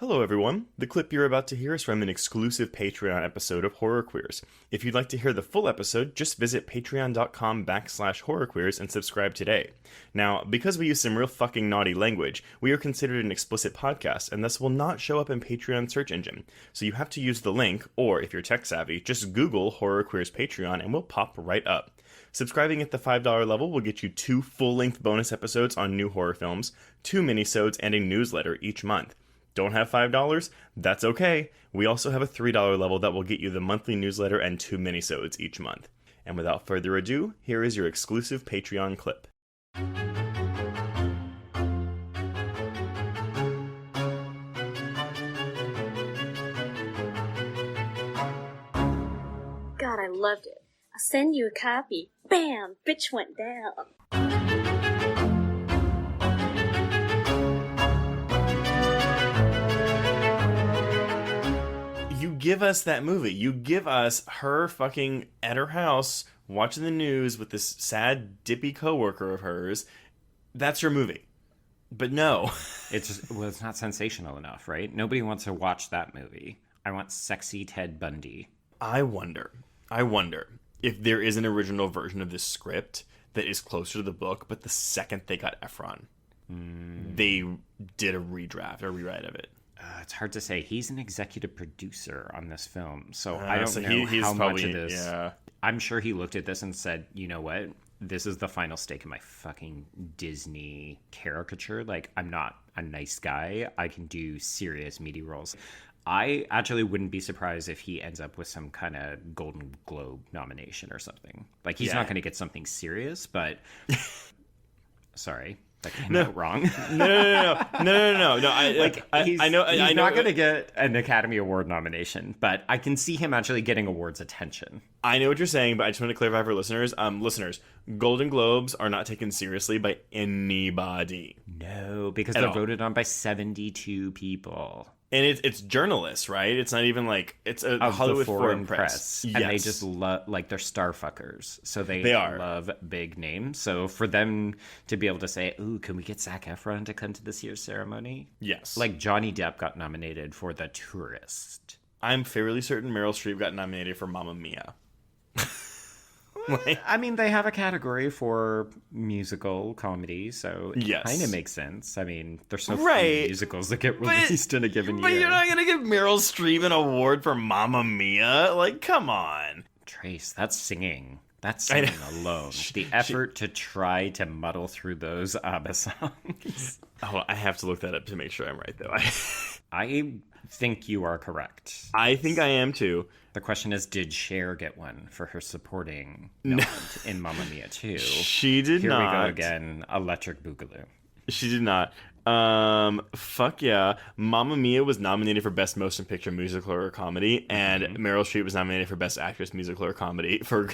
Hello everyone. The clip you're about to hear is from an exclusive Patreon episode of Horror Queers. If you'd like to hear the full episode, just visit patreon.com/horrorqueers and subscribe today. Now, because we use some real fucking naughty language, we are considered an explicit podcast and thus will not show up in Patreon search engine. So you have to use the link, or if you're tech savvy, just Google Horror Queers Patreon and we'll pop right up. Subscribing at the $5 level will get you 2 full-length bonus episodes on new horror films, 2 minisodes, and a newsletter each month. Don't have $5? That's okay. We also have a $3 level that will get you the monthly newsletter and 2 minisodes each month. And without further ado, here is your exclusive Patreon clip. God, I loved it. I'll send you a copy. Bam! Bitch went down. You give us that movie. You give us her fucking at her house watching the news with this sad, dippy coworker of hers. That's your movie. But no. It's not sensational enough, right? Nobody wants to watch that movie. I want sexy Ted Bundy. I wonder if there is an original version of this script that is closer to the book, but the second they got Efron, they did a redraft, a rewrite of it. It's hard to say. He's an executive producer on this film, so I don't know he's how probably, much of this... Yeah. I'm sure he looked at this and said, you know what? This is the final stake in my fucking Disney caricature. Like, I'm not a nice guy. I can do serious meaty roles. I actually wouldn't be surprised if he ends up with some kind of Golden Globe nomination or something. Like, he's not going to get something serious, but... Sorry. That came out wrong. No. He's not going to get an Academy Award nomination, but I can see him actually getting awards attention. I know what you're saying, but I just want to clarify for listeners. Listeners, Golden Globes are not taken seriously by anybody. No, because they're voted on by 72 people. And it's journalists, right? It's not even like it's a Hollywood foreign press. Yes. And they just love, like, they're star fuckers. So they love big names. So for them to be able to say, ooh, can we get Zac Efron to come to this year's ceremony? Yes. Like Johnny Depp got nominated for The Tourist. I'm fairly certain Meryl Streep got nominated for Mamma Mia. I mean, they have a category for musical comedy, so it kind of makes sense. I mean, there's so few musicals that get released in a given year. But you're not going to give Meryl Streep an award for Mamma Mia? Like, come on. Trace, that's singing. That's singing alone. The effort to try to muddle through those ABBA songs. Oh, I have to look that up to make sure I'm right, though. I think you are correct. I think I am, too. The question is, did Cher get one for her supporting nod in Mamma Mia 2? She did not. Here we go again. Electric Boogaloo. She did not. Fuck yeah. Mamma Mia was nominated for Best Motion Picture Musical or Comedy, and Meryl Streep was nominated for Best Actress Musical or Comedy for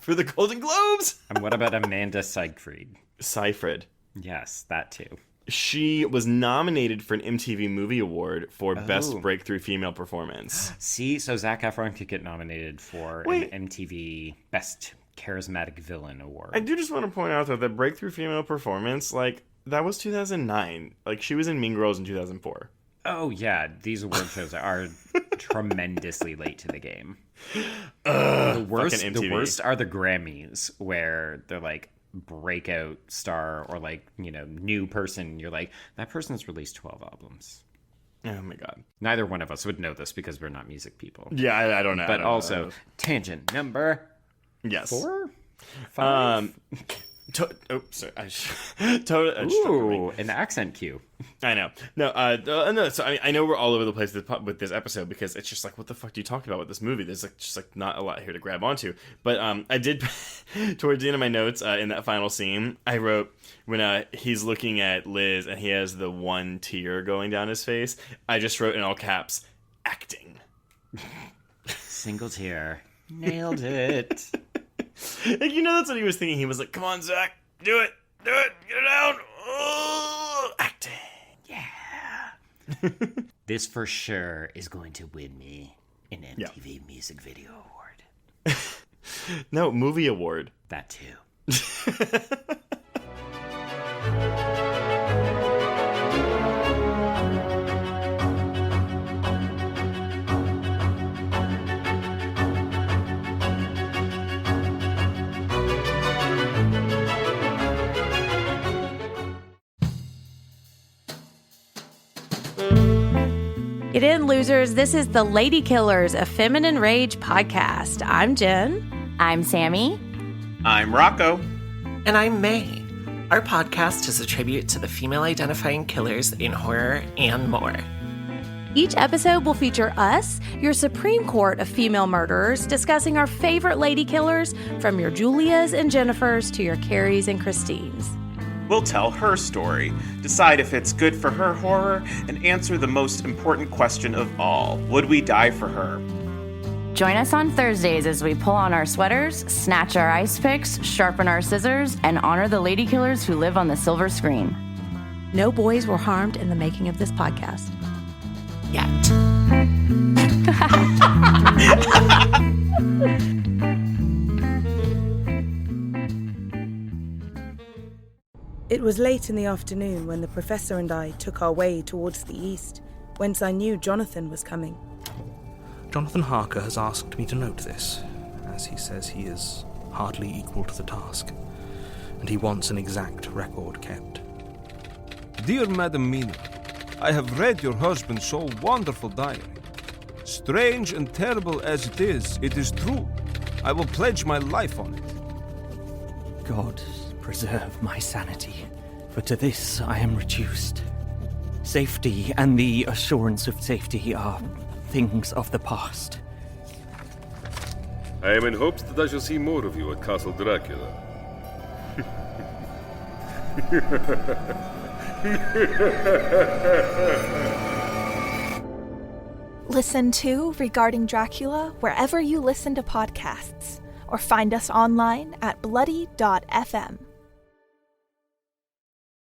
the Golden Globes. And what about Amanda Seyfried? Seyfried. Yes, that too. She was nominated for an MTV Movie Award for Best Breakthrough Female Performance. See, so Zac Efron could get nominated for an MTV Best Charismatic Villain Award. I do just want to point out, though, that Breakthrough Female Performance, like, that was 2009. Like, she was in Mean Girls in 2004. Oh, yeah. These award shows are tremendously late to the game. The worst are the Grammys, where they're like, breakout star or like, you know, new person. You're like, that person's released 12 albums. Oh my god. Neither one of us would know this because we're not music people. Yeah, I don't know. But also, tangent number 4? 5? Sorry. Ooh, an accent cue. I know. No. So I know we're all over the place with this episode because it's just like, what the fuck do you talk about with this movie? There's like just like not a lot here to grab onto. But I did towards the end of my notes in that final scene, I wrote when he's looking at Liz and he has the one tear going down his face. I just wrote in all caps, acting. Single tear. Nailed it. Like, you know, that's what he was thinking. He was like, come on, Zach, do it, get it out. Oh, acting. Yeah. This for sure is going to win me an MTV Music Video Award. No, Movie Award. That too. Get in, losers. This is the Lady Killers, a feminine rage podcast. I'm Jen. I'm Sammy. I'm Rocco. And I'm May. Our podcast is a tribute to the female-identifying killers in horror and more. Each episode will feature us, your Supreme Court of female murderers, discussing our favorite lady killers, from your Julias and Jennifers to your Carries and Christines. We'll tell her story, decide if it's good for her horror, and answer the most important question of all. Would we die for her? Join us on Thursdays as we pull on our sweaters, snatch our ice picks, sharpen our scissors, and honor the lady killers who live on the silver screen. No boys were harmed in the making of this podcast. Yet. It was late in the afternoon when the professor and I took our way towards the east, whence I knew Jonathan was coming. Jonathan Harker has asked me to note this, as he says he is hardly equal to the task, and he wants an exact record kept. Dear Madam Mina, I have read your husband's so wonderful diary. Strange and terrible as it is true. I will pledge my life on it. God preserve my sanity, for to this I am reduced. Safety and the assurance of safety are things of the past. I am in hopes that I shall see more of you at Castle Dracula. Listen to Regarding Dracula wherever you listen to podcasts, or find us online at bloody.fm.